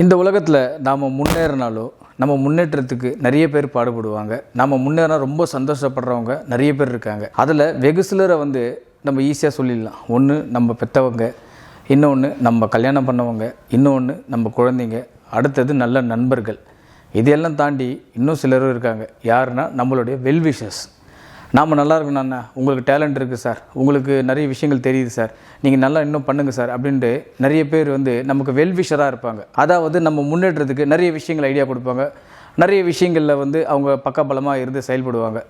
இந்த உலகத்தில் நாம் முன்னேறினாலோ நம்ம முன்னேற்றத்துக்கு நிறைய பேர் பாடுபடுவாங்க. நம்ம முன்னேறினா ரொம்ப சந்தோஷப்படுறவங்க நிறைய பேர் இருக்காங்க. அதில் வெகு சிலரை நம்ம ஈஸியாக சொல்லிடலாம். ஒன்று நம்ம பெற்றவங்க, இன்னொன்று நம்ம கல்யாணம் பண்ணவங்க, இன்னொன்று நம்ம குழந்தைங்க, அடுத்தது நல்ல நண்பர்கள். இதையெல்லாம் தாண்டி இன்னும் சிலரும் இருக்காங்க. யாருன்னா நம்மளுடைய வெல்விஷர்ஸ். நாம் நல்லா இருக்கணும்ண்ணா, உங்களுக்கு டேலண்ட் இருக்குது சார், உங்களுக்கு நிறைய விஷயங்கள் தெரியுது சார், நீங்கள் நல்லா இன்னும் பண்ணுங்கள் சார் அப்படின்ட்டு நிறைய பேர் நமக்கு வெல்விஷராக இருப்பாங்க. அதாவது நம்ம முன்னேற்றத்துக்கு நிறைய விஷயங்கள் ஐடியா கொடுப்பாங்க. நிறைய விஷயங்களில் அவங்க பக்கபலமாக இருந்து செயல்படுவாங்க.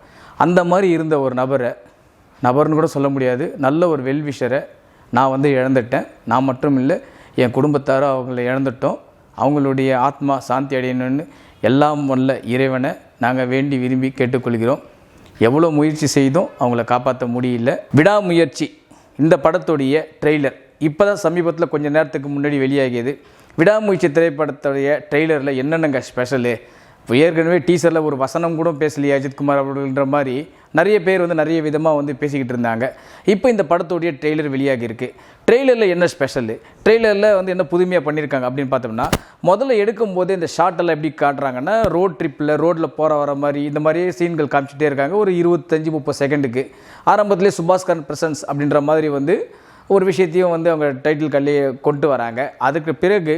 அந்த மாதிரி இருந்த ஒரு நபர்னு கூட சொல்ல முடியாது, நல்ல ஒரு வெல்விஷரை நான் இழந்துட்டேன். நான் மட்டும் இல்லை, என் குடும்பத்தாரும் அவங்கள இழந்துட்டோம். அவங்களுடைய ஆத்மா சாந்தி அடையணும்னு எல்லாம் வல்ல இறைவனை நாங்கள் வேண்டி விரும்பி கேட்டுக்கொள்கிறோம். எவ்வளோ முயற்சி செய்தும் அவங்கள காப்பாற்ற முடியல. விடாமுயற்சி இந்த படத்துடைய ட்ரெய்லர் இப்போ தான் சமீபத்தில் கொஞ்சம் நேரத்துக்கு முன்னாடி வெளியாகியது. விடாமுயற்சி திரைப்படத்துடைய ட்ரெய்லரில் என்னென்னங்க ஸ்பெஷலு? ஏற்கனவே டீசரில் ஒரு வசனம் கூட பேசலையே அஜித்குமார் அப்படின்ற மாதிரி நிறைய பேர் நிறைய விதமாக பேசிக்கிட்டு இருந்தாங்க. இப்போ இந்த படத்துடைய ட்ரெய்லர் வெளியாகியிருக்கு. ட்ரெய்லரில் என்ன ஸ்பெஷலு, ட்ரெய்லரில் என்ன புதுமையாக பண்ணியிருக்காங்க அப்படின்னு பார்த்தோம்னா, முதல்ல எடுக்கும்போது இந்த ஷார்ட்டெல்லாம் எப்படி காட்டுறாங்கன்னா, ரோட்டில் போகிற வர மாதிரி இந்த மாதிரியே சீன்கள் காமிச்சிட்டே இருக்காங்க. ஒரு 25-30 செகண்டுக்கு ஆரம்பத்திலே சுபாஸ்கரன் பிரசன்ஸ் அப்படின்ற மாதிரி ஒரு விஷயத்தையும் அவங்க டைட்டில் கல்லையே கொண்டு வராங்க. அதுக்கு பிறகு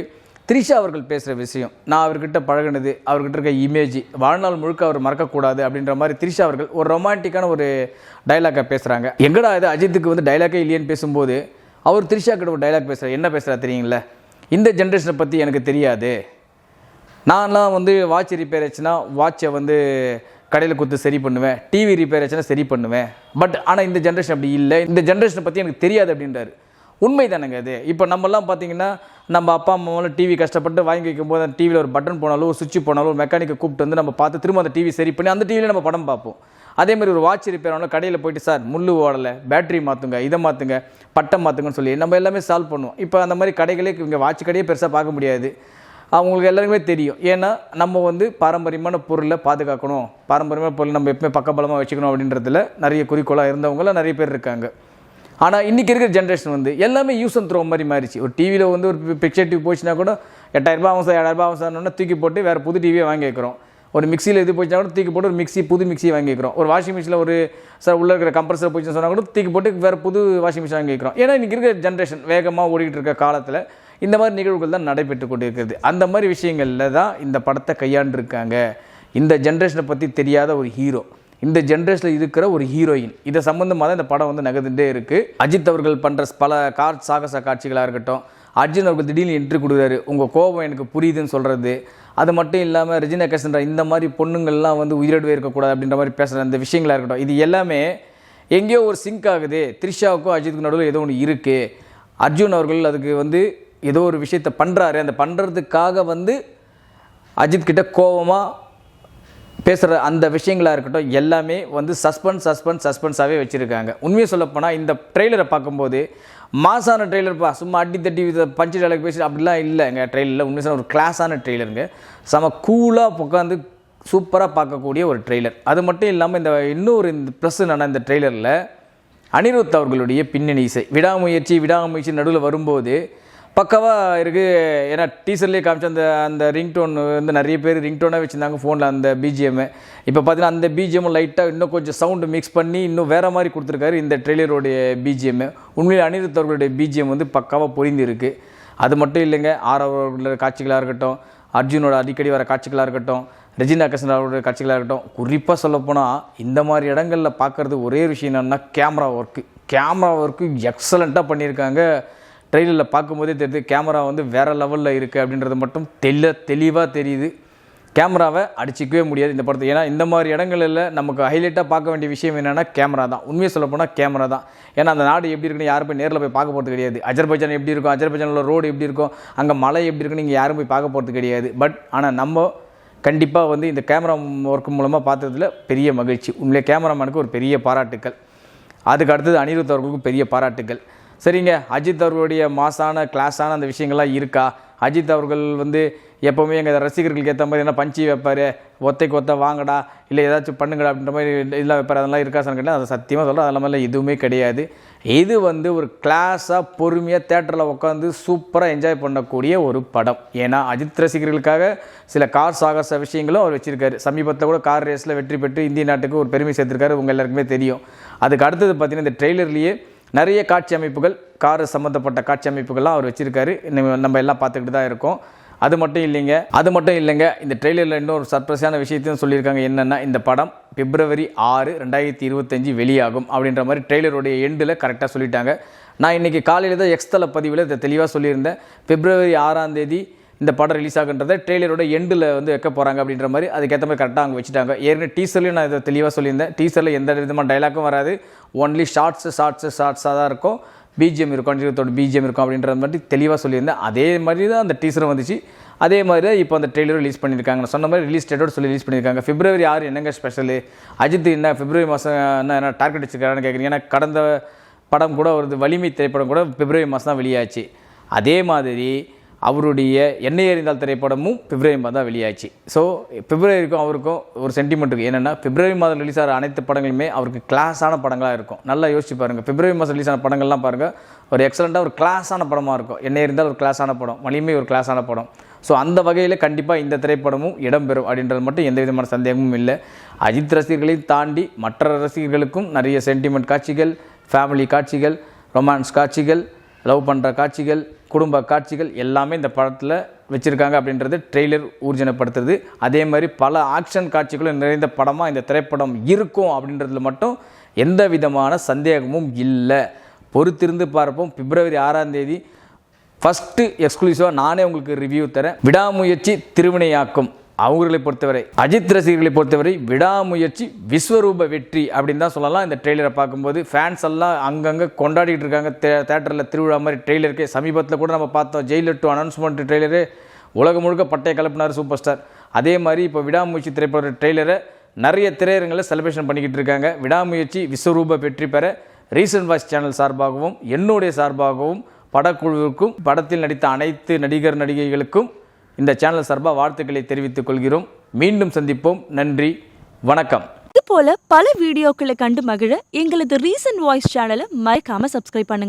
த்ரிஷா அவர்கள் பேசுகிற விஷயம், நான் அவர்கிட்ட பழகினது, அவர்கிட்ட இருக்க இமேஜ் வாழ்நாள் முழுக்க அவர் மறக்கக்கூடாது அப்படின்ற மாதிரி த்ரிஷா அவர்கள் ஒரு ரொமான்டிக்கான ஒரு டைலாக்கை பேசுகிறாங்க. எங்கடா இது அஜித்துக்கு டைலாக்கே இல்லையேன்னு பேசும்போது அவர் த்ரிஷா கிட்ட ஒரு டைலாக் பேசுகிறார். என்ன பேசுகிறா தெரியுங்களா? இந்த ஜென்ரேஷனை பற்றி எனக்கு தெரியாது, நான்லாம் வாட்ச் ரிப்பேர் ஆச்சுன்னா வாட்சை கடையில் கொடுத்து சரி பண்ணுவேன், டிவி ரிப்பேர் ஆச்சுன்னா சரி பண்ணுவேன், பட் ஆனால் இந்த ஜென்ரேஷன் அப்படி இல்லை, இந்த ஜென்ரேஷனை பற்றி எனக்கு தெரியாது அப்படின்றாரு. உண்மை தானேங்க அது. இப்போ நம்மலாம் பார்த்தீங்கன்னா, நம்ம அப்பா அம்மாவும் டிவி கஷ்டப்பட்டு வாங்கி வைக்கும்போது அந்த டிவியில் ஒரு பட்டன் போனாலும் ஒரு சுவிட்ச் போனாலும் ஒரு மெக்கானிக்கை கூப்பிட்டு நம்ம பார்த்து திரும்ப அந்த டிவி சரி பண்ணி அந்த டிவியில் நம்ம படம் பார்ப்போம். அதேமாதிரி ஒரு வாட்ச் ரிப்பேர் ஆனாலும் கடையில் போயிட்டு, சார் முள்ளு ஓடலை, பேட்டரி மாற்றுங்க, இதை மாற்றுங்க, பட்டம் மாற்றுங்கன்னு சொல்லி நம்ம எல்லாமே சால்வ் பண்ணுவோம். இப்போ அந்த மாதிரி கடைகளே இங்கே வாட்ச் கடையே பெருசாக பார்க்க முடியாது. அவங்களுக்கு எல்லாருக்குமே தெரியும். ஏன்னா நம்ம பாரம்பரியமான பொருளை பாதுகாக்கணும், பாரம்பரியமான பொருள் நம்ம எப்பவுமே பக்கபலமாக வச்சுக்கணும் அப்படின்றதுல நிறைய குறிக்கோளாக இருந்தவங்களாம் நிறைய பேர் இருக்காங்க. ஆனால் இன்றைக்கி இருக்கிற ஜென்ரேஷன் எல்லாமே யூஸ் அண்ட் த்ரோ மாதிரி மாறிச்சு. ஒரு டிவியில் ஒரு பிக்சர் டிவி போச்சுன்னா கூட 8000 ரூபா ஆகும் சார், 7000 ரூபா ஆகும் சார்னு தூக்கி போட்டு வேறு புது டிவியை வாங்கி வைக்கிறோம். ஒரு மிக்சியில் இது போச்சுன்னா கூட தூக்கி போட்டு ஒரு புது மிக்சி வாங்கி வைக்கிறோம். ஒரு வாஷிங் மிஷினில் ஒரு சார் உள்ளே இருக்கிற கம்ப்ரஸர் போச்சுன்னு சொன்னால் கூட தூக்கி போட்டு வேறு புது வாஷிங் மிஷின் வாங்கி வைக்கிறோம். ஏன்னா இன்றைக்கி இருக்கிற ஜென்ரேஷன் வேகமாக ஓடிக்கிட்டு இருக்க காலத்தில் இந்த மாதிரி நிகழ்வுகள் தான் நடைபெற்று கொண்டு இருக்கிறது. அந்த மாதிரி விஷயங்களில் தான் இந்த படத்தை கையாண்டிருக்காங்க. இந்த ஜென்ரேஷனை பற்றி தெரியாத ஒரு ஹீரோ, இந்த ஜென்ரேஷனில் இருக்கிற ஒரு ஹீரோயின், இதை சம்மந்தமாக தான் இந்த படம் நகர்ந்துட்டே இருக்குது. அஜித் அவர்கள் பண்ணுற பல சாகச காட்சிகளாக இருக்கட்டும், அர்ஜுன் அவர்கள் திடீர்னு என்ட்ரி கொடுக்குறாரு, உங்கள் கோபம் எனக்கு புரியுதுன்னு சொல்கிறது, அது மட்டும் இல்லாமல் ரெஜினா கேசன்ற இந்த மாதிரி பொண்ணுங்கள்லாம் உயிரோடவே இருக்கக்கூடாது அப்படின்ற மாதிரி பேசுகிற அந்த விஷயங்களாக இருக்கட்டும், இது எல்லாமே எங்கேயோ ஒரு சிங்க் ஆகுது. த்ரிஷாவுக்கும் அஜித்துக்கும் நடுவில் ஏதோ ஒன்று இருக்குது. அர்ஜுன் அவர்கள் அதுக்கு ஏதோ ஒரு விஷயத்தை பண்ணுறாரு. அந்த பண்ணுறதுக்காக அஜித் கிட்ட கோபமாக பேசுகிற அந்த விஷயங்களாக இருக்கட்டும், எல்லாமே சஸ்பென்ஸாகவே வச்சுருக்காங்க. உண்மையை சொல்லப்போனால் இந்த ட்ரெய்லரை பார்க்கும்போது மாசான ட்ரெய்லர்ப்பா, சும்மா அடி தட்டி பஞ்சு டைலாக் பேசி அப்படிலாம் இல்லைங்க. ட்ரெய்லரில் உண்மையாக ஒரு கிளாஸான ட்ரெய்லருங்க. செம கூலாக உட்காந்து சூப்பராக பார்க்கக்கூடிய ஒரு ட்ரெய்லர். அது மட்டும் இல்லாமல் இந்த ப்ளஸ் என்னன்னா, இந்த ட்ரெய்லரில் அனிருத் அவர்களுடைய பின்னணி இசை விடாமுயற்சி நடுவில் வரும்போது பக்கவாக இருக்குது. ஏன்னா டீசர்லேயே காமிச்ச அந்த ரிங்டோன் நிறைய பேர் ரிங்டோனாக வச்சுருந்தாங்க ஃபோனில் அந்த பிஜிஎம்மு. இப்போ பார்த்தீங்கன்னா அந்த பிஜிஎம் லைட்டாக இன்னும் கொஞ்சம் சவுண்டு மிக்ஸ் பண்ணி இன்னும் வேறு மாதிரி கொடுத்துருக்காரு இந்த ட்ரெய்லருடைய பிஜிஎம்மு. உண்மையில் அனிருத் அவர்களுடைய பிஜிஎம் பக்காவாக பொரிந்து இருக்குது. அது மட்டும் இல்லைங்க, அவர்களோட காட்சிகளாக இருக்கட்டும், அர்ஜுனோட அடிக்கடி வர காட்சிகளாக இருக்கட்டும், ரெஜினா கேசன் அவருடைய காட்சிகளாக இருக்கட்டும், குறிப்பாக சொல்லப்போனால் இந்த மாதிரி இடங்களில் பார்க்குறது ஒரே விஷயம் என்னென்னா கேமரா ஒர்க்கு எக்ஸலண்ட்டாக பண்ணியிருக்காங்க. ட்ரெயிலரில் பார்க்கும்போதே தெரியுது கேமரா வேறு லெவலில் இருக்குது அப்படின்றது மட்டும் தெளிவாக தெரியுது. கேமராவை அடிச்சிக்கவே முடியாது இந்த படத்தை. ஏன்னா இந்த மாதிரி இடங்களில் நமக்கு ஹைலைட்டாக பார்க்க வேண்டிய விஷயம் என்னென்னா கேமரா தான். உண்மையை சொல்லப்போனால் கேமரா தான். ஏன்னா அந்த நாடு எப்படி இருக்குன்னு யாரும் போய் நேரில் போய் பார்க்க போகிறது கிடையாது. அஜர்பைஜான் எப்படி இருக்கும், அஜர்பைஜானில் ரோடு எப்படி இருக்கும், அங்கே மலை எப்படி இருக்குன்னு நீங்கள் யாரும் போய் பார்க்க போகிறது கிடையாது. பட் ஆனால் நம்ம கண்டிப்பாக இந்த கேமரா ஒர்க் மூலமாக பார்த்ததில் பெரிய மகிழ்ச்சி. உண்மையிலே கேமராமேனுக்கு ஒரு பெரிய பாராட்டுக்கள். அதுக்கு அடுத்தது அனிருத் அவர்களுக்கும் பெரிய பாராட்டுக்கள். சரிங்க, அஜித் அவர்களுடைய மாசான கிளாஸான அந்த விஷயங்கள்லாம் இருக்கா? அஜித் அவர்கள் எப்போவுமே எங்கள் ரசிகர்களுக்கு ஏற்ற மாதிரி என்ன பஞ்சி வைப்பார், ஒத்தைக்கு ஒத்த வாங்கடா இல்லை ஏதாச்சும் பண்ணுங்கடா அப்படின்ற மாதிரி இதெல்லாம் வைப்பார். அதெல்லாம் இருக்கா சார் கேட்டால் அதை சத்தியமாக சொல்கிறேன், அதெல்லாம் மாதிரிலாம் எதுவுமே கிடையாது. இது ஒரு கிளாஸாக பொறுமையாக தேட்டரில் உட்காந்து சூப்பராக என்ஜாய் பண்ணக்கூடிய ஒரு படம். ஏன்னா அஜித் ரசிகர்களுக்காக சில கார் சாகச விஷயங்களும் அவர் வச்சுருக்காரு. சமீபத்தில் கூட கார் ரேஸில் வெற்றி பெற்று இந்திய நாட்டுக்கு ஒரு பெருமை சேர்த்துருக்காரு, உங்கள் எல்லாருக்குமே தெரியும். அதுக்கு அடுத்தது பார்த்திங்கன்னா இந்த ட்ரெய்லர்லேயே நிறைய காட்சி அமைப்புகள், கார் சம்மந்தப்பட்ட காட்சி அமைப்புகள்லாம் அவர் வச்சுருக்காரு. நம்ம எல்லாம் பார்த்துக்கிட்டு தான் இருக்கோம். அது மட்டும் இல்லைங்க, இந்த ட்ரெய்லரில் இன்னொரு சர்ப்ரைஸான விஷயத்தையும் சொல்லியிருக்காங்க. என்னென்னா இந்த படம் February 6, 2025 வெளியாகும் அப்படின்ற மாதிரி ட்ரெய்லருடைய எண்டில் கரெக்டாக சொல்லிட்டாங்க. நான் இன்றைக்கி காலையில் தான் எக்ஸ்தல பதிவில் இதை தெளிவாக சொல்லியிருந்தேன். February 6 இந்த படம் ரிலீஸ் ஆகுன்றதை ட்ரெய்லரோட எண்டில் வைக்க போகிறாங்க அப்படின்ற மாதிரி அதுக்கேற்ற மாதிரி கரெக்டாக அங்கே வச்சுட்டாங்க. ஏற்கனவே டீசர்லையும் நான் இதை தெளிவாக சொல்லியிருந்தேன். டீசரில் எந்த விதமான டைலாக்கும் வராது, ஒன்லி ஷார்ட்ஸாக தான் இருக்கும், பிஜிஎம் இருக்கும், அனிருத்தோட பிஜிஎம் இருக்கும் அப்படின்ற மாதிரி தெளிவாக சொல்லியிருந்தேன். அதே மாதிரி தான் அந்த டீசரும் வந்துச்சு. அதே மாதிரி தான் இப்போ அந்த ட்ரெய்லரும் ரிலீஸ் பண்ணியிருக்காங்க. நான் சொன்ன மாதிரி ரிலீஸ் டேட்டோடு சொல்லி ரிலீஸ் பண்ணியிருக்காங்க. February 6 என்னங்க ஸ்பெஷலு? அஜித் என்ன February மாதம் என்ன டார்கெட் வச்சுருக்காருன்னு கேட்குறீங்க. ஏன்னா கடந்த படம் கூட ஒரு வலிமை திரைப்படம் கூட February மாதம் தான் வெளியாச்சு. அதே மாதிரி அவருடைய என்னை அறிந்தால் திரைப்படமும் February மாதம் தான் வெளியாச்சு. ஸோ Februaryக்கும் அவருக்கும் ஒரு சென்டிமெண்ட் இருக்குது. என்னென்னா February மாதம் ரிலீஸ் ஆகிற அனைத்து படங்களுமே அவருக்கு கிளாஸான படங்களாக இருக்கும். நல்லா யோசிச்சு பாருங்கள், February மாதம் ரிலீஸ் ஆன படங்கள்லாம் பாருங்கள், ஒரு எக்ஸலண்ட்டாக ஒரு கிளாஸான படமாக இருக்கும். என்னை இருந்தால் ஒரு கிளாஸான படம், வலிமை ஒரு கிளாஸான படம். ஸோ அந்த வகையில் கண்டிப்பாக இந்த திரைப்படமும் இடம்பெறும் அப்படின்றது மட்டும் எந்த விதமான சந்தேகமும் இல்லை. அஜித் ரசிகர்களையும் தாண்டி மற்ற ரசிகர்களுக்கும் நிறைய சென்டிமெண்ட் காட்சிகள், ஃபேமிலி காட்சிகள், ரொமான்ஸ் காட்சிகள், லவ் பண்ணுற காட்சிகள், குடும்ப காட்சிகள் எல்லாமே இந்த படத்தில் வச்சுருக்காங்க அப்படின்றது ட்ரெய்லர் ஊர்ஜனப்படுத்துறது. அதே மாதிரி பல ஆக்ஷன் காட்சிகளும் நிறைந்த படமாக இந்த திரைப்படம் இருக்கும் அப்படின்றதுல மட்டும் எந்த விதமான சந்தேகமும் இல்லை. பொறுத்திருந்து பார்ப்போம். February 6 ஃபஸ்ட்டு எக்ஸ்க்ளூசிவாக நானே உங்களுக்கு ரிவ்யூ தரேன். விடாமுயற்சி திருவினையாக்கும். அவங்களை பொறுத்தவரை, அஜித் ரசிகர்களை பொறுத்தவரை விடாமுயற்சி விஸ்வரூப வெற்றி அப்படின்னு தான் சொல்லலாம். இந்த ட்ரெய்லரை பார்க்கும்போது ஃபேன்ஸ் எல்லாம் அங்கங்கே கொண்டாடிட்டு இருக்காங்க. தேட்டரில் திருவிழா மாதிரி ட்ரெய்லருக்கு சமீபத்தில் கூட நம்ம பார்த்தோம். ஜெயிலர் 2 அனௌன்ஸ்மெண்ட் ட்ரெய்லரு உலகம் முழுக்க பட்டைய கலப்பினார் சூப்பர் ஸ்டார். அதே மாதிரி இப்போ விடாமுயற்சி திரைப்பட ட்ரெய்லரை நிறைய திரையரங்களில் செலிப்ரேஷன் பண்ணிக்கிட்டு இருக்காங்க. விடாமுயற்சி விஸ்வரூப வெற்றி பெற ரீசன்ட் வாய்ஸ் சேனல் சார்பாகவும் என்னுடைய சார்பாகவும் படக்குழுவிற்கும் படத்தில் நடித்த அனைத்து நடிகர் நடிகைகளுக்கும் இந்த சேனல் சார்பாக வாழ்த்துக்களை தெரிவித்துக் கொள்கிறோம். மீண்டும் சந்திப்போம். நன்றி, வணக்கம். இது போல பல வீடியோக்களை கண்டு மகிழ எங்களது ரீசன்ட் வாய்ஸ் சேனலை மறக்காம சப்ஸ்கிரைப் பண்ணுங்க.